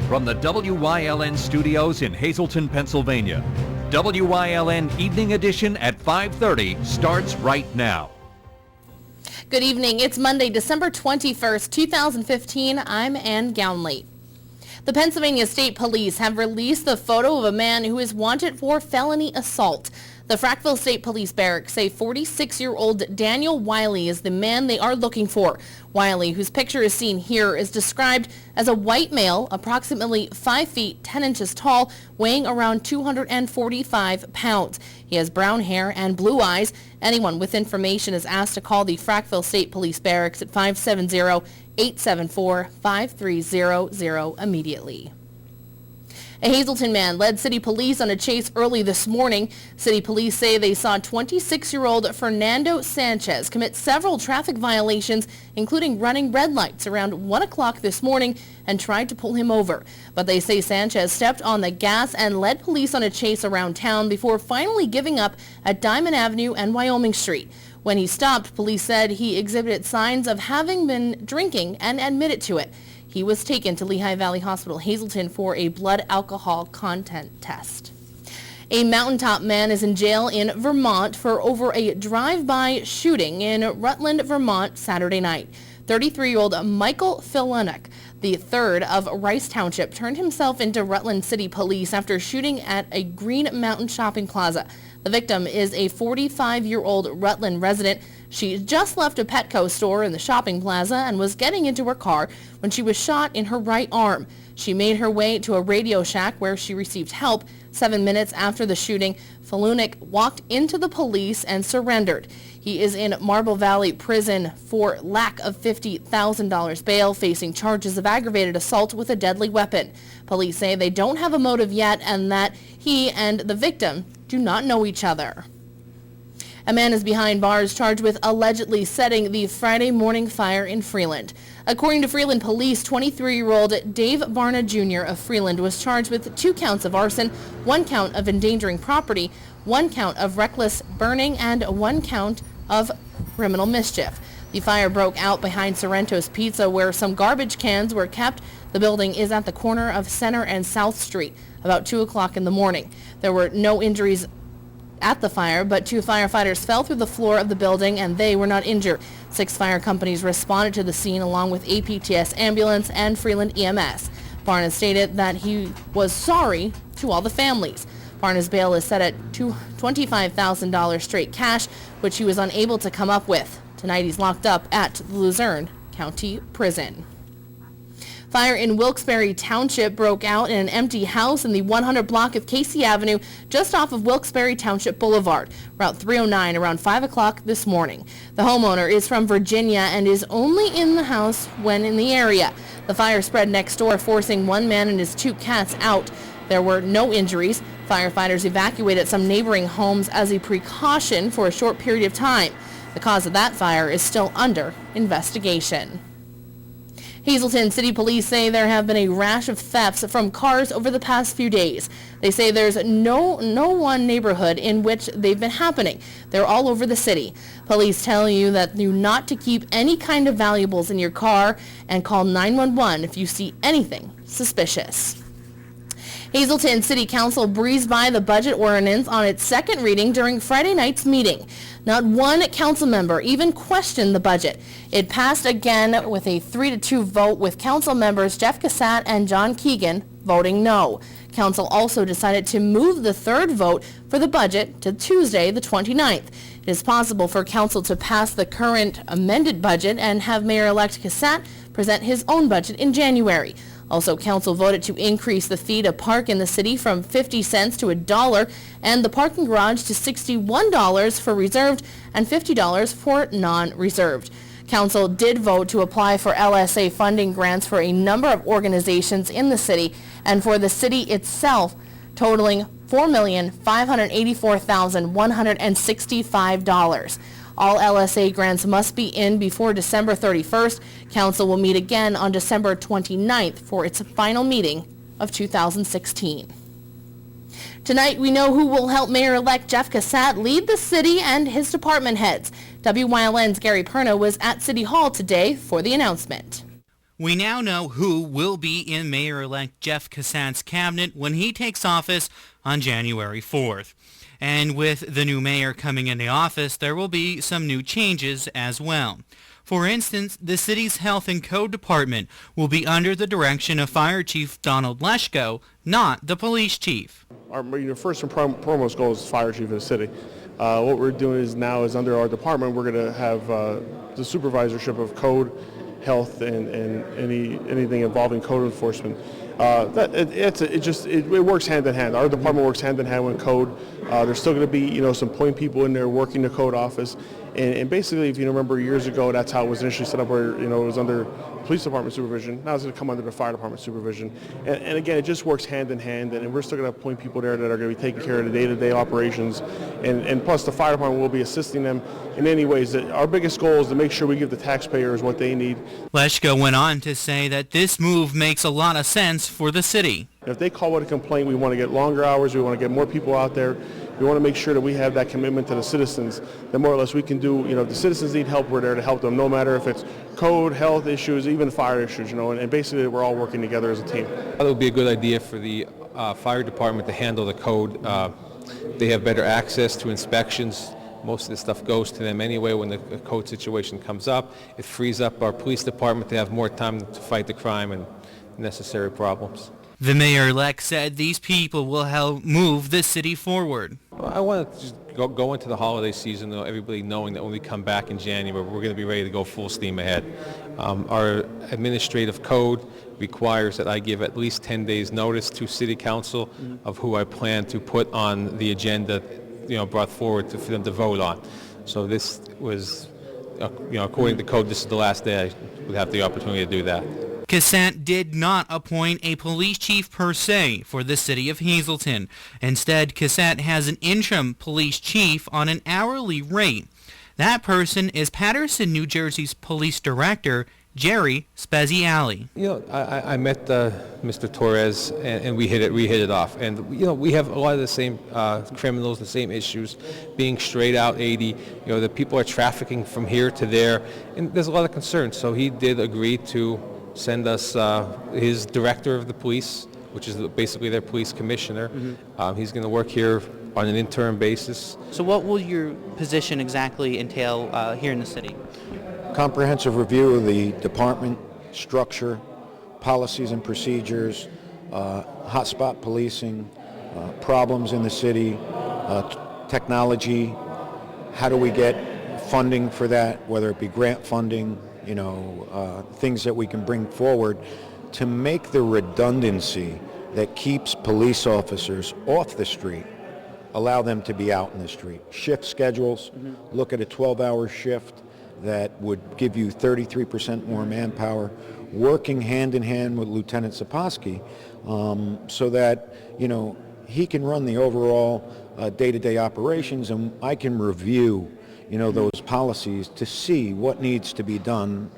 from the WYLN studios in Hazleton, Pennsylvania. WYLN Evening Edition at 5:30 starts right now. Good evening. It's Monday, December 21st, 2015. I'm Ann Gownley. The Pennsylvania State Police have released the photo of a man who is wanted for felony assault. The Frackville State Police Barracks say 46-year-old Daniel Wiley is the man they are looking for. Wiley, whose picture is seen here, is described as a white male, approximately 5 feet 10 inches tall, weighing around 245 pounds. He has brown hair and blue eyes. Anyone with information is asked to call the Frackville State Police Barracks at 570-874-5300 immediately. A Hazleton man led city police on a chase early this morning. City police say they saw 26-year-old Fernando Sanchez commit several traffic violations, including running red lights around 1 o'clock this morning, and tried to pull him over. But they say Sanchez stepped on the gas and led police on a chase around town before finally giving up at Diamond Avenue and Wyoming Street. When he stopped, police said he exhibited signs of having been drinking and admitted to it. He was taken to Lehigh Valley Hospital, Hazleton, for a blood alcohol content test. A mountaintop man is in jail in Vermont for over a drive-by shooting in Rutland, Vermont, Saturday night. 33-year-old Michael Filunek, the third of Rice Township, turned himself into Rutland City Police after shooting at a Green Mountain shopping plaza. The victim is a 45-year-old Rutland resident. She just left a Petco store in the shopping plaza and was getting into her car when she was shot in her right arm. She made her way to a Radio Shack where she received help. 7 minutes after the shooting, Filunek walked into the police and surrendered. He is in Marble Valley Prison for lack of $50,000 bail, facing charges of aggravated assault with a deadly weapon. Police say they don't have a motive yet and that he and the victim do not know each other. A man is behind bars charged with allegedly setting the Friday morning fire in Freeland. According to Freeland Police, 23-year-old Dave Barna Jr. of Freeland was charged with 2 counts of arson, 1 count of endangering property, 1 count of reckless burning, and 1 count of criminal mischief. The fire broke out behind Sorrento's Pizza, where some garbage cans were kept. The building is at the corner of Center and South Street, about 2 o'clock in the morning. There were no injuries at the fire, but 2 firefighters fell through the floor of the building and they were not injured. 6 fire companies responded to the scene along with APTS ambulance and Freeland EMS. Barna stated that he was sorry to all the families. Barna's bail is set at $25,000 straight cash, which he was unable to come up with. Tonight he's locked up at the Luzerne County Prison. Fire in Wilkes-Barre Township broke out in an empty house in the 100 block of Casey Avenue, just off of Wilkes-Barre Township Boulevard, Route 309, around 5 o'clock this morning. The homeowner is from Virginia and is only in the house when in the area. The fire spread next door, forcing 1 man and his 2 cats out. There were no injuries. Firefighters evacuated some neighboring homes as a precaution for a short period of time. The cause of that fire is still under investigation. Hazleton City Police say there have been a rash of thefts from cars over the past few days. They say there's no one neighborhood in which they've been happening. They're all over the city. Police tell you that you not to keep any kind of valuables in your car and call 911 if you see anything suspicious. Hazleton City Council breezed by the budget ordinance on its second reading during Friday night's meeting. Not one council member even questioned the budget. It passed again with a 3-2 vote, with council members Jeff Cassat and John Keegan voting no. Council also decided to move the third vote for the budget to Tuesday, the 29th. It is possible for council to pass the current amended budget and have Mayor-elect Cassat present his own budget in January. Also, council voted to increase the fee to park in the city from 50 cents to $1 and the parking garage to $61 for reserved and $50 for non-reserved. Council did vote to apply for LSA funding grants for a number of organizations in the city and for the city itself, totaling $4,584,165. All LSA grants must be in before December 31st. Council will meet again on December 29th for its final meeting of 2016. Tonight, we know who will help Mayor-elect Jeff Cassat lead the city and his department heads. WYLN's Gary Perna was at City Hall today for the announcement. We now know who will be in Mayor-elect Jeff Cassatt's cabinet when he takes office on January 4th. And with the new mayor coming into office, there will be some new changes as well. For instance, the city's Health and Code Department will be under the direction of Fire Chief Donald Leschko, not the police chief. Our first and foremost goal is Fire Chief of the city. What we're doing is under our department, we're going to have the supervisorship of code, health, and anything involving code enforcement. It works hand in hand. Our department works hand in hand with code. There's still going to be some point people in there working the code office, and basically, if you remember years ago, that's how it was initially set up, where it was under police department supervision. Now it's going to come under the fire department supervision, and again, it just works hand in hand. And we're still going to appoint people there that are going to be taking care of the day-to-day operations, and plus the fire department will be assisting them in any ways. Our biggest goal is to make sure we give the taxpayers what they need. Leschko went on to say that this move makes a lot of sense for the city. If they call it a complaint, we want to get longer hours, we want to get more people out there. We want to make sure that we have that commitment to the citizens, that more or less we can do, if the citizens need help, we're there to help them, no matter if it's code, health issues, even fire issues, and basically we're all working together as a team. It would be a good idea for the fire department to handle the code. They have better access to inspections. Most of the stuff goes to them anyway when the code situation comes up. It frees up our police department to have more time to fight the crime and necessary problems. The mayor-elect said these people will help move the city forward. I want to just go into the holiday season, everybody knowing that when we come back in January, we're going to be ready to go full steam ahead. Our administrative code requires that I give at least 10 days notice to City Council of who I plan to put on the agenda, brought forward for them to vote on. So this was, according to code, this is the last day I would have the opportunity to do that. Cassatt did not appoint a police chief per se for the city of Hazleton. Instead, Cassatt has an interim police chief on an hourly rate. That person is Paterson, New Jersey's police director, Jerry Speziale. I met Mr. Torres, and we hit it off. And we have a lot of the same criminals, the same issues, being straight out 80. The people are trafficking from here to there, and there's a lot of concern. So he did agree to send us his director of the police, which is basically their police commissioner. He's going to work here on an interim basis. So what will your position exactly entail here in the city? Comprehensive review of the department structure, policies and procedures, hotspot policing, problems in the city, technology. How do we get funding for that, whether it be grant funding, things that we can bring forward to make the redundancy that keeps police officers off the street, allow them to be out in the street. Shift schedules, look at a 12-hour shift that would give you 33% more manpower, working hand in hand with Lieutenant Saposky, so that, he can run the overall day-to-day operations, and I can review those policies to see what needs to be done,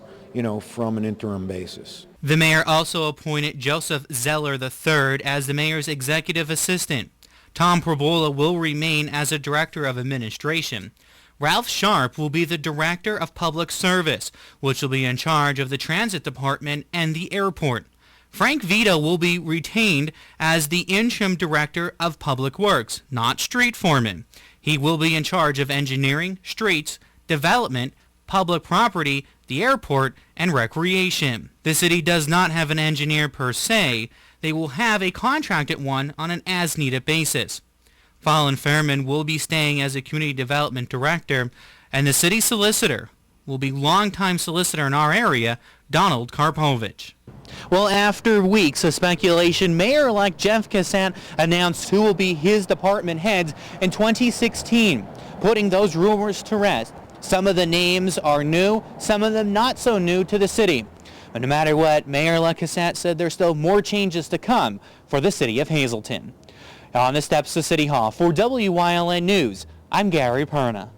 from an interim basis. The mayor also appointed Joseph Zeller III as the mayor's executive assistant. Tom Probola will remain as a director of administration. Ralph Sharp will be the director of public service, which will be in charge of the transit department and the airport. Frank Vito will be retained as the interim director of public works, not street foreman. He will be in charge of engineering, streets, development, public property, the airport, and recreation. The city does not have an engineer per se. They will have a contracted one on an as-needed basis. Fallon Fairman will be staying as a community development director, and the city solicitor will be longtime solicitor in our area, Donald Karpovich. Well, after weeks of speculation, Mayor-elect Jeff Cassatt announced who will be his department heads in 2016, putting those rumors to rest. Some of the names are new, some of them not so new to the city. But no matter what, Mayor-elect Cassatt said there's still more changes to come for the city of Hazleton. On the steps of City Hall, for WYLN News, I'm Gary Perna.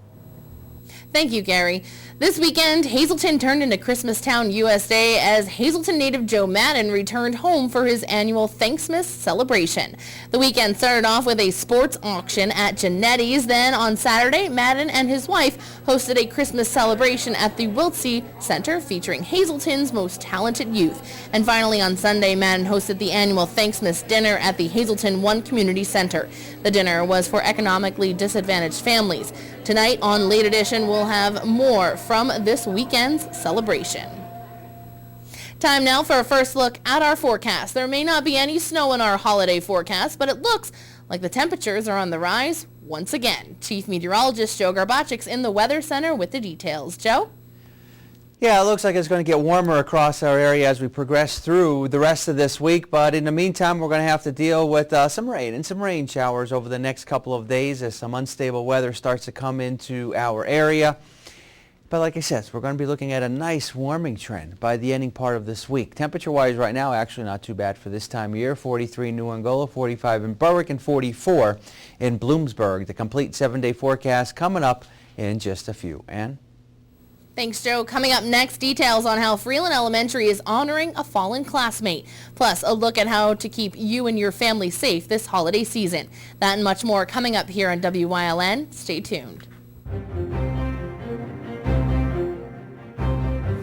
Thank you, Gary. This weekend, Hazleton turned into Christmastown USA as Hazleton native Joe Madden returned home for his annual Thanksmas celebration. The weekend started off with a sports auction at Genetti's. Then on Saturday, Madden and his wife hosted a Christmas celebration at the Wiltsey Center featuring Hazleton's most talented youth. And finally on Sunday, Madden hosted the annual Thanksmas dinner at the Hazleton One Community Center. The dinner was for economically disadvantaged families. Tonight on Late Edition, we'll have more from this weekend's celebration. Time now for a first look at our forecast. There may not be any snow in our holiday forecast, but it looks like the temperatures are on the rise once again. Chief Meteorologist Joe Garbachik's in the Weather Center with the details. Joe? Yeah, it looks like it's going to get warmer across our area as we progress through the rest of this week, but in the meantime, we're going to have to deal with some rain and some rain showers over the next couple of days as some unstable weather starts to come into our area. But like I said, we're going to be looking at a nice warming trend by the ending part of this week. Temperature-wise right now, actually not too bad for this time of year. 43 in New Angola, 45 in Berwick, and 44 in Bloomsburg. The complete 7-day forecast coming up in just a few. Ann? Thanks, Joe. Coming up next, details on how Freeland Elementary is honoring a fallen classmate. Plus, a look at how to keep you and your family safe this holiday season. That and much more coming up here on WYLN. Stay tuned.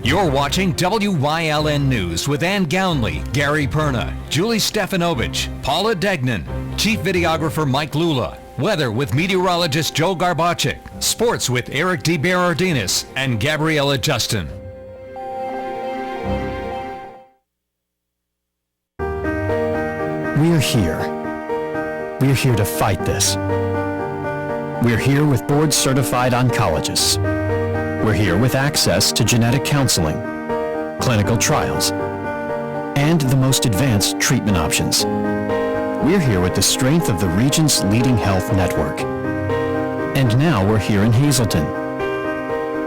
You're watching WYLN News with Ann Gownley, Gary Perna, Julie Stefanovich, Paula Degnan, Chief Videographer Mike Lula, weather with meteorologist Joe Garbachik, sports with Eric DeBerardinis and Gabriella Justin. We're here. We're here to fight this. We're here with board-certified oncologists. We're here with access to genetic counseling, clinical trials, and the most advanced treatment options. We're here with the strength of the region's leading health network. And now we're here in Hazleton,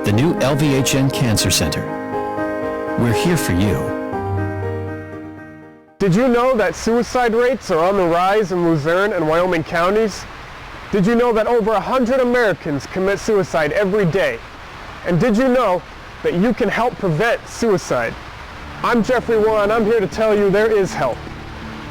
the new LVHN Cancer Center. We're here for you. Did you know that suicide rates are on the rise in Luzerne and Wyoming counties? Did you know that over 100 Americans commit suicide every day? And did you know that you can help prevent suicide? I'm Jeffrey Waugh, and I'm here to tell you there is help.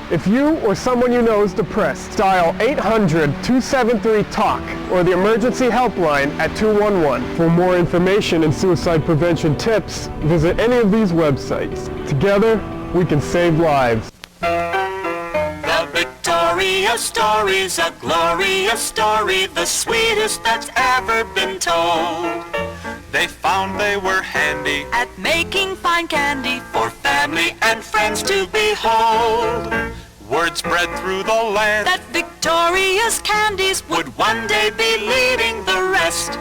If you or someone you know is depressed, dial 800-273-TALK or the emergency helpline at 211. For more information and suicide prevention tips, visit any of these websites. Together, we can save lives. The Victoria story's a glorious story, the sweetest that's ever been told. They found they were handy at making fine candy for family and friends to behold. Word spread through the land that Victoria's candies would one day be leading the rest.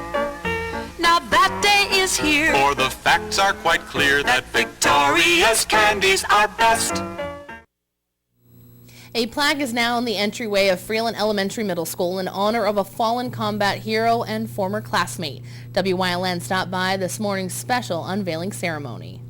Now that day is here, for the facts are quite clear that Victoria's candies are best. A plaque is now in the entryway of Freeland Elementary Middle School in honor of a fallen combat hero and former classmate. WYLN stopped by this morning's special unveiling ceremony.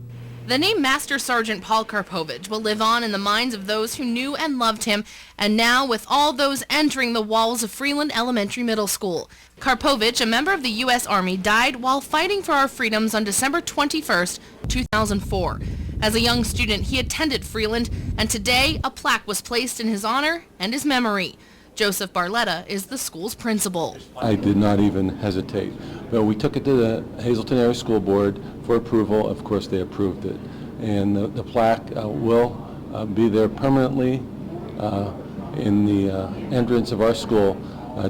The name Master Sergeant Paul Karpovich will live on in the minds of those who knew and loved him, and now with all those entering the walls of Freeland Elementary Middle School. Karpovich, a member of the U.S. Army, died while fighting for our freedoms on December 21st, 2004. As a young student, he attended Freeland, and today a plaque was placed in his honor and his memory. Joseph Barletta is the school's principal. I did not even hesitate. But we took it to the Hazleton Area School Board for approval. Of course, they approved it. And the plaque will be there permanently in the entrance of our school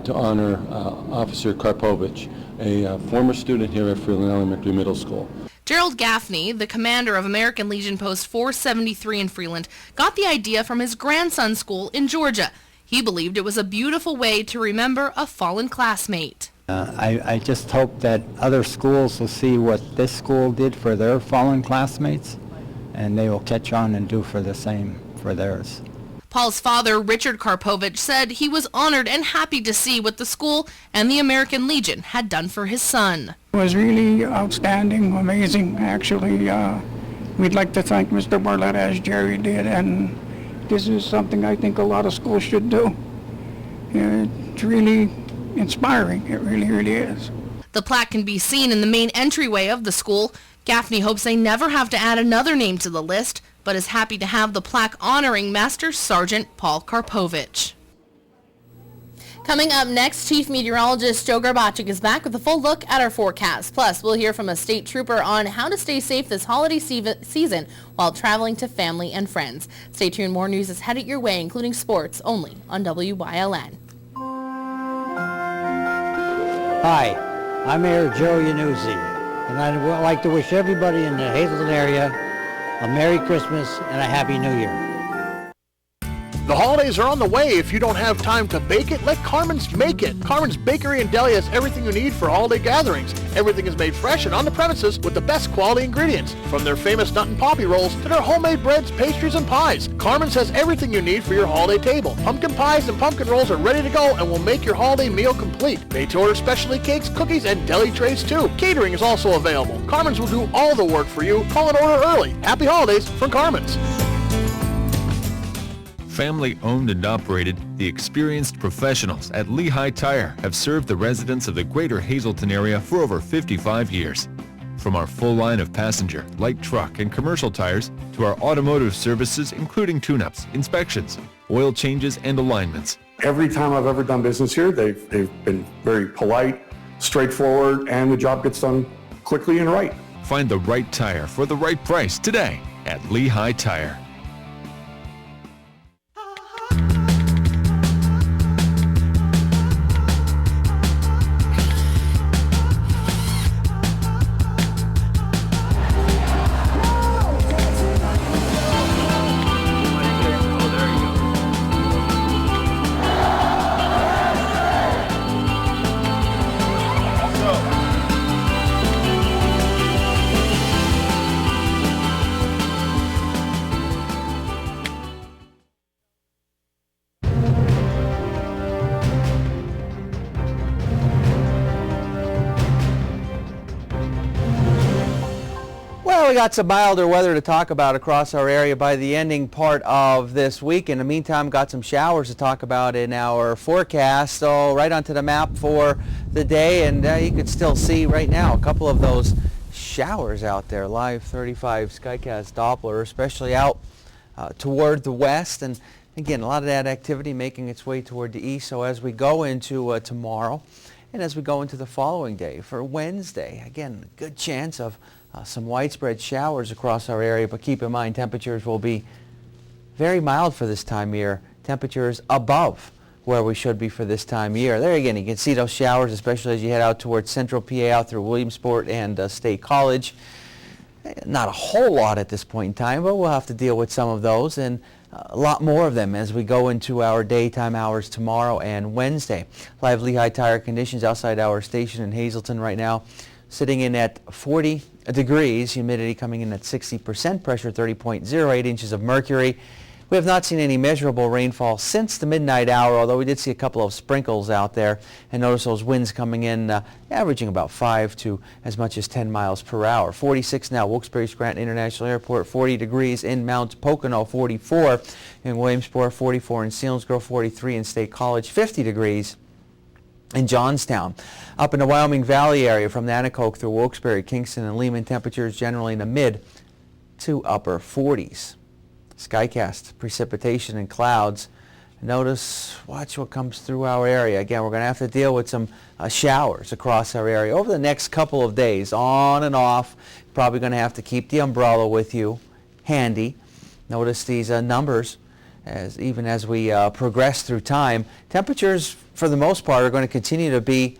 to honor Officer Karpovich, a former student here at Freeland Elementary Middle School. Gerald Gaffney, the commander of American Legion Post 473 in Freeland, got the idea from his grandson's school in Georgia. He believed it was a beautiful way to remember a fallen classmate. I just hope that other schools will see what this school did for their fallen classmates, and they will catch on and do for the same for theirs. Paul's father, Richard Karpovich, said he was honored and happy to see what the school and the American Legion had done for his son. It was really outstanding, amazing, actually. We'd like to thank Mr. Barletta as Jerry did, and this is something I think a lot of schools should do. It's really inspiring. It really, really is. The plaque can be seen in the main entryway of the school. Gaffney hopes they never have to add another name to the list, but is happy to have the plaque honoring Master Sergeant Paul Karpovich. Coming up next, Chief Meteorologist Joe Garbacik is back with a full look at our forecast. Plus, we'll hear from a state trooper on how to stay safe this holiday season while traveling to family and friends. Stay tuned, more news is headed your way, including sports, only on WYLN. Hi, I'm Mayor Joe Yanuzzi, and I'd like to wish everybody in the Hazleton area a Merry Christmas and a Happy New Year. The holidays are on the way. If you don't have time to bake it, let Carmen's make it. Carmen's Bakery and Deli has everything you need for holiday gatherings. Everything is made fresh and on the premises with the best quality ingredients. From their famous nut and poppy rolls to their homemade breads, pastries, and pies. Carmen's has everything you need for your holiday table. Pumpkin pies and pumpkin rolls are ready to go and will make your holiday meal complete. Made to order specialty cakes, cookies, and deli trays too. Catering is also available. Carmen's will do all the work for you. Call and order early. Happy holidays from Carmen's. Family owned and operated, the experienced professionals at Lehigh Tire have served the residents of the greater Hazleton area for over 55 years. From our full line of passenger, light truck, and commercial tires to our automotive services including tune-ups, inspections, oil changes, and alignments. Every time I've ever done business here, they've been very polite, straightforward, and the job gets done quickly and right. Find the right tire for the right price today at Lehigh Tire. We got some milder weather to talk about across our area by the ending part of this week. In the meantime, got some showers to talk about in our forecast. So right onto the map for the day, and you can still see right now a couple of those showers out there. Live 35 Skycast Doppler, especially out toward the west. And again, a lot of that activity making its way toward the east. So as we go into tomorrow and as we go into the following day for Wednesday, again, a good chance of some widespread showers across our area, but keep in mind temperatures will be very mild for this time of year. Temperatures above where we should be for this time of year. There again, you can see those showers, especially as you head out towards Central PA, out through Williamsport and State College. Not a whole lot at this point in time, but we'll have to deal with some of those and a lot more of them as we go into our daytime hours tomorrow and Wednesday. Live Lehigh Tire conditions outside our station in Hazleton right now, sitting in at 40 degrees, humidity coming in at 60%, pressure 30.08 inches of mercury. We have not seen any measurable rainfall since the midnight hour, although we did see a couple of sprinkles out there, and notice those winds coming in averaging about 5 to as much as 10 miles per hour. 46 now, Wilkes-Barre-Scranton International Airport, 40 degrees in Mount Pocono, 44 in Williamsport, 44 in Selinsgrove, 43 in State College, 50 degrees in Johnstown. Up in the Wyoming Valley area from Nanticoke through Wilkes-Barre, Kingston, and Lehman, temperatures generally in the mid to upper 40s. Skycast, precipitation and clouds. Notice, watch what comes through our area. Again, we're going to have to deal with some showers across our area over the next couple of days, on and off. Probably going to have to keep the umbrella with you handy. Notice these numbers even as we progress through time. Temperatures, for the most part, are going to continue to be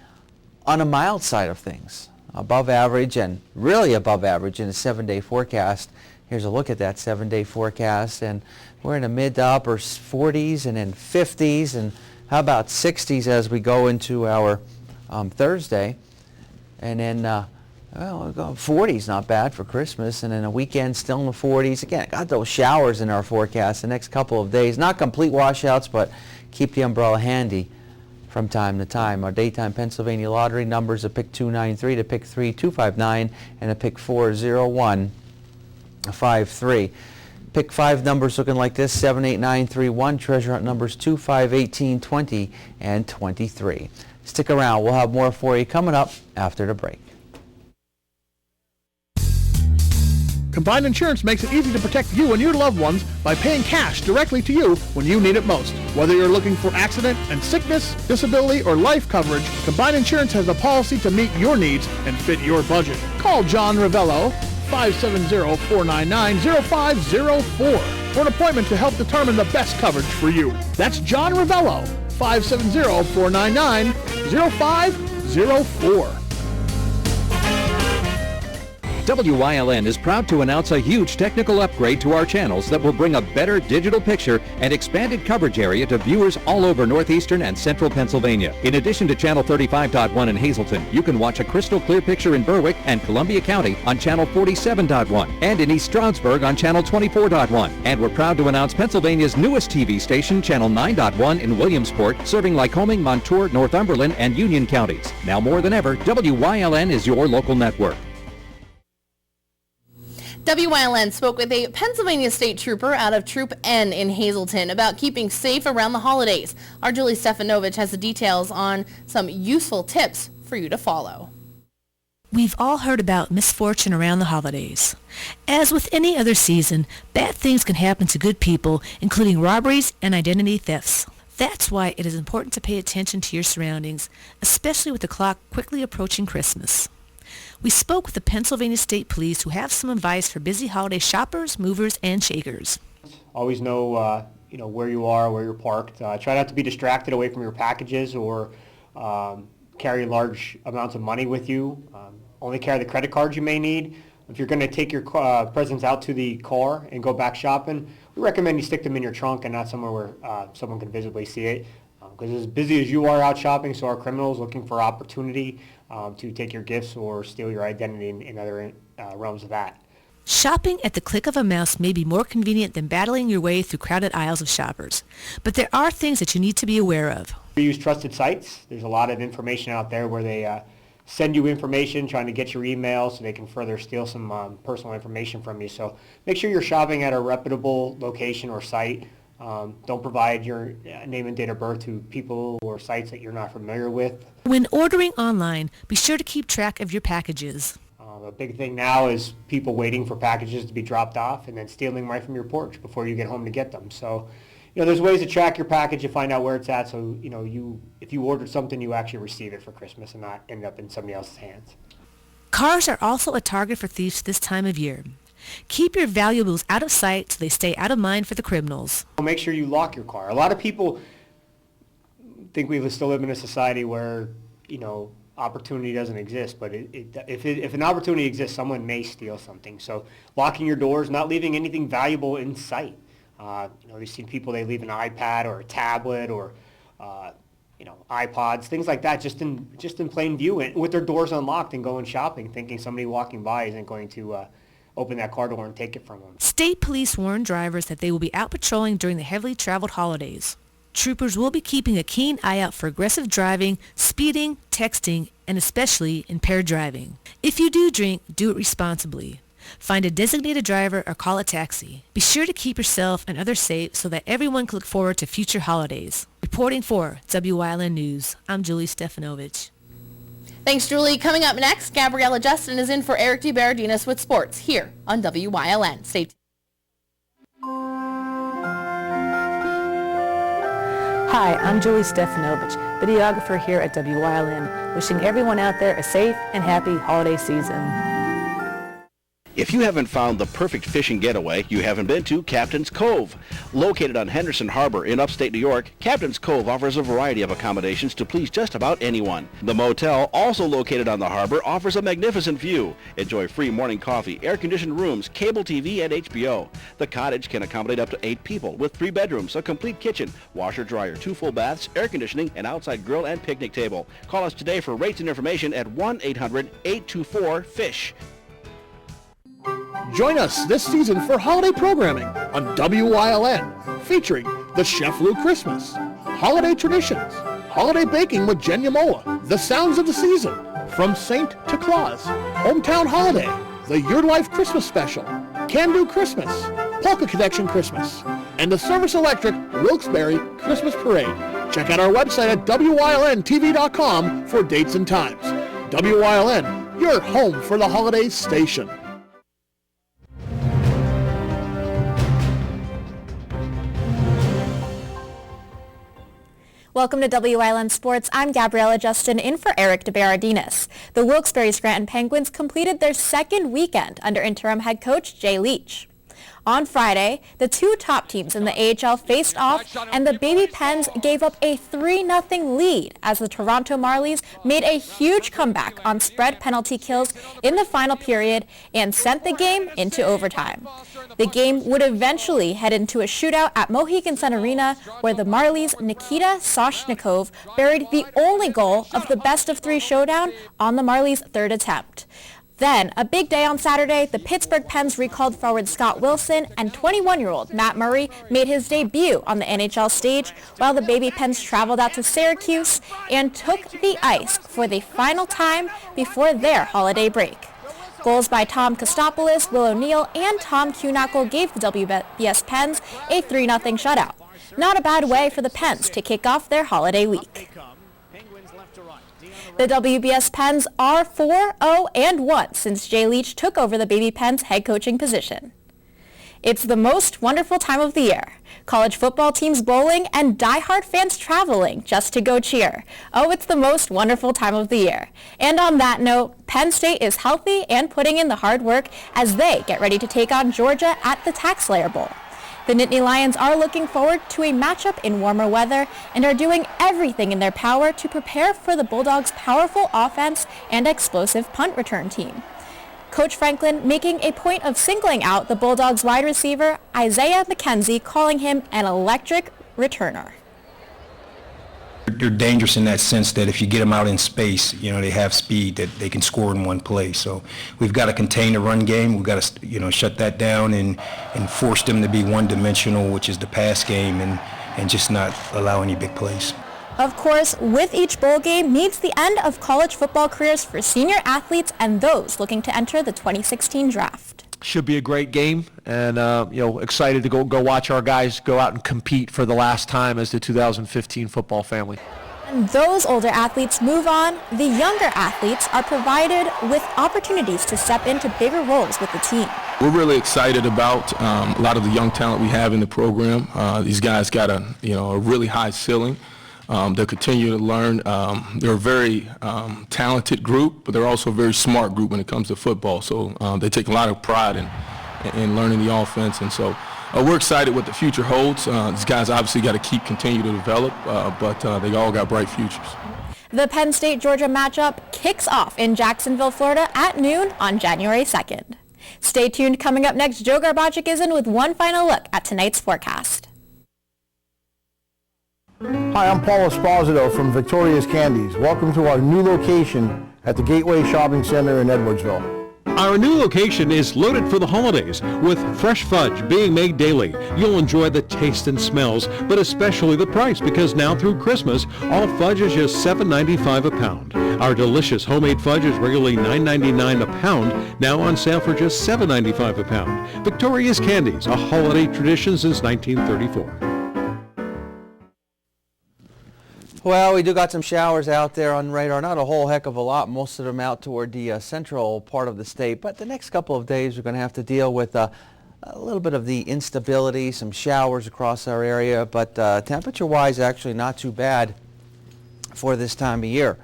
on a mild side of things, above average and really above average in a 7-day forecast. Here's a look at that 7-day forecast, and we're in the mid to upper 40s and then 50s, and how about 60s as we go into our Thursday, and then 40s, not bad for Christmas, and then a weekend still in the 40s. Again, got those showers in our forecast the next couple of days. Not complete washouts, but keep the umbrella handy from time to time. Our daytime Pennsylvania lottery numbers are pick 293 to pick 3259 and a pick 40153. Pick 5 numbers looking like this: 7, 8, 9, 3, 1. Treasure hunt numbers 2, 5, 18, 20, and 23. Stick around. We'll have more for you coming up after the break. Combined Insurance makes it easy to protect you and your loved ones by paying cash directly to you when you need it most. Whether you're looking for accident and sickness, disability, or life coverage, Combined Insurance has a policy to meet your needs and fit your budget. Call John Ravello, 570-499-0504 for an appointment to help determine the best coverage for you. That's John Ravello, 570-499-0504. WYLN is proud to announce a huge technical upgrade to our channels that will bring a better digital picture and expanded coverage area to viewers all over northeastern and central Pennsylvania. In addition to Channel 35.1 in Hazleton, you can watch a crystal clear picture in Berwick and Columbia County on Channel 47.1 and in East Stroudsburg on Channel 24.1. And we're proud to announce Pennsylvania's newest TV station, Channel 9.1 in Williamsport, serving Lycoming, Montour, Northumberland, and Union counties. Now more than ever, WYLN is your local network. WYLN spoke with a Pennsylvania State Trooper out of Troop N in Hazleton about keeping safe around the holidays. Our Julie Stefanovich has the details on some useful tips for you to follow. We've all heard about misfortune around the holidays. As with any other season, bad things can happen to good people, including robberies and identity thefts. That's why it is important to pay attention to your surroundings, especially with the clock quickly approaching Christmas. We spoke with the Pennsylvania State Police, who have some advice for busy holiday shoppers, movers, and shakers. Always know, where you are, where you're parked. Try not to be distracted away from your packages or carry large amounts of money with you. Only carry the credit cards you may need. If you're going to take your presents out to the car and go back shopping, we recommend you stick them in your trunk and not somewhere where someone can visibly see it. Because as busy as you are out shopping, so are criminals looking for opportunity to take your gifts or steal your identity in other realms of that. Shopping at the click of a mouse may be more convenient than battling your way through crowded aisles of shoppers. But there are things that you need to be aware of. We use trusted sites. There's a lot of information out there where they send you information trying to get your email so they can further steal some personal information from you. So make sure you're shopping at a reputable location or site. Don't provide your name and date of birth to people or sites that you're not familiar with. When ordering online, be sure to keep track of your packages. A big thing now is people waiting for packages to be dropped off and then stealing right from your porch before you get home to get them. So, there's ways to track your package and find out where it's at so, if you ordered something, you actually receive it for Christmas and not end up in somebody else's hands. Cars are also a target for thieves this time of year. Keep your valuables out of sight so they stay out of mind for the criminals. Make sure you lock your car. A lot of people think we still live in a society where, opportunity doesn't exist, but if an opportunity exists, someone may steal something. So locking your doors, not leaving anything valuable in sight. We've seen people, they leave an iPad or a tablet or, iPods, things like that, just in plain view and with their doors unlocked and going shopping, thinking somebody walking by isn't going to open that car door and take it from them. State police warn drivers that they will be out patrolling during the heavily traveled holidays. Troopers will be keeping a keen eye out for aggressive driving, speeding, texting, and especially impaired driving. If you do drink, do it responsibly. Find a designated driver or call a taxi. Be sure to keep yourself and others safe so that everyone can look forward to future holidays. Reporting for WYLN News, I'm Julie Stefanovich. Thanks, Julie. Coming up next, Gabriella Justin is in for Eric DeBardinas with sports here on WYLN. Stay tuned. Hi, I'm Julie Stefanovich, videographer here at WYLN, wishing everyone out there a safe and happy holiday season. If you haven't found the perfect fishing getaway, you haven't been to Captain's Cove. Located on Henderson Harbor in upstate New York, Captain's Cove offers a variety of accommodations to please just about anyone. The motel, also located on the harbor, offers a magnificent view. Enjoy free morning coffee, air-conditioned rooms, cable TV, and HBO. The cottage can accommodate up to 8 people with 3 bedrooms, a complete kitchen, washer-dryer, 2 full baths, air conditioning, an outside grill, and picnic table. Call us today for rates and information at 1-800-824-FISH. Join us this season for holiday programming on WYLN, featuring the Chef Lou Christmas, Holiday Traditions, Holiday Baking with Jen Yamola, The Sounds of the Season, From Saint to Claus, Hometown Holiday, The Your Life Christmas Special, Can Do Christmas, Polka Connection Christmas, and the Service Electric Wilkes-Barre Christmas Parade. Check out our website at WYLNTV.com for dates and times. WYLN, your home for the holidays station. Welcome to WILN Sports. I'm Gabriella Justin in for Eric DeBaradinas. The Wilkes-Barre-Scranton Penguins completed their second weekend under interim head coach Jay Leach. On Friday, the two top teams in the AHL faced off, and the Baby Pens gave up a 3-0 lead as the Toronto Marlies made a huge comeback on spread penalty kills in the final period and sent the game into overtime. The game would eventually head into a shootout at Mohegan Sun Arena, where the Marlies' Nikita Soshnikov buried the only goal of the best-of-3 showdown on the Marlies' third attempt. Then, a big day on Saturday, the Pittsburgh Pens recalled forward Scott Wilson, and 21-year-old Matt Murray made his debut on the NHL stage, while the Baby Pens traveled out to Syracuse and took the ice for the final time before their holiday break. Goals by Tom Kostopoulos, Will O'Neill, and Tom Kuhnackel gave the WBS Pens a 3-0 shutout. Not a bad way for the Pens to kick off their holiday week. The WBS Pens are 4-0-1 since Jay Leach took over the Baby Pens head coaching position. It's the most wonderful time of the year. College football teams bowling and diehard fans traveling just to go cheer. Oh, it's the most wonderful time of the year. And on that note, Penn State is healthy and putting in the hard work as they get ready to take on Georgia at the TaxSlayer Bowl. The Nittany Lions are looking forward to a matchup in warmer weather and are doing everything in their power to prepare for the Bulldogs' powerful offense and explosive punt return team. Coach Franklin making a point of singling out the Bulldogs wide receiver Isaiah McKenzie, calling him an electric returner. They're dangerous in that sense that if you get them out in space, they have speed that they can score in one play. So we've got to contain the run game. We've got to, shut that down and force them to be one-dimensional, which is the pass game, and just not allow any big plays. Of course, with each bowl game means the end of college football careers for senior athletes and those looking to enter the 2016 draft. Should be a great game, and excited to go watch our guys go out and compete for the last time as the 2015 football family. And those older athletes move on. The younger athletes are provided with opportunities to step into bigger roles with the team. We're really excited about a lot of the young talent we have in the program. These guys got a really high ceiling. They'll continue to learn. They're a very talented group, but they're also a very smart group when it comes to football. So they take a lot of pride in learning the offense. And so we're excited what the future holds. These guys obviously got to continue to develop, but they all got bright futures. The Penn State-Georgia matchup kicks off in Jacksonville, Florida at noon on January 2nd. Stay tuned. Coming up next, Joe Garbacic is in with one final look at tonight's forecast. Hi, I'm Paul Esposito from Victoria's Candies. Welcome to our new location at the Gateway Shopping Center in Edwardsville. Our new location is loaded for the holidays with fresh fudge being made daily. You'll enjoy the taste and smells, but especially the price, because now through Christmas, all fudge is just $7.95 a pound. Our delicious homemade fudge is regularly $9.99 a pound, now on sale for just $7.95 a pound. Victoria's Candies, a holiday tradition since 1934. Well, we do got some showers out there on radar. Not a whole heck of a lot. Most of them out toward the central part of the state. But the next couple of days, we're going to have to deal with a little bit of the instability, some showers across our area. But temperature-wise, actually not too bad for this time of year.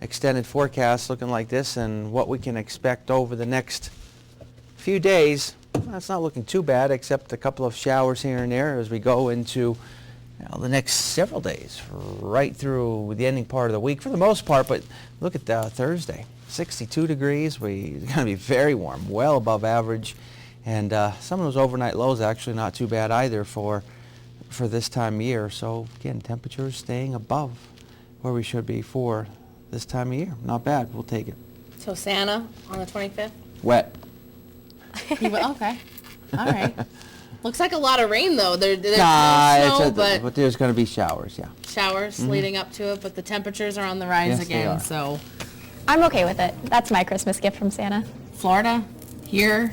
Extended forecast looking like this, and what we can expect over the next few days, that's not looking too bad, except a couple of showers here and there as we go into the next several days, right through the ending part of the week for the most part. But look at Thursday, 62 degrees. We're going to be very warm, well above average. And some of those overnight lows actually not too bad either for this time of year. So again, temperatures staying above where we should be for this time of year. Not bad. We'll take it. So Santa on the 25th? Wet. Okay. All right. Looks like a lot of rain, though. There's no snow, but there's going to be showers, yeah. Showers leading up to it, but the temperatures are on the rise again, so. I'm okay with it. That's my Christmas gift from Santa. Florida, here,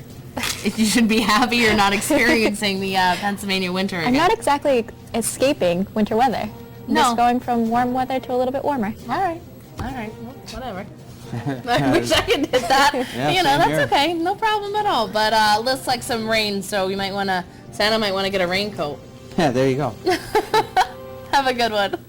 you should be happy you're not experiencing the Pennsylvania winter again. I'm not exactly escaping winter weather. No. Just going from warm weather to a little bit warmer. All right. Well, whatever. I wish I could did that. Yeah, you know, same that's here. okay. No problem at all. But looks like some rain, so Santa might want to get a raincoat. Yeah, there you go. Have a good one.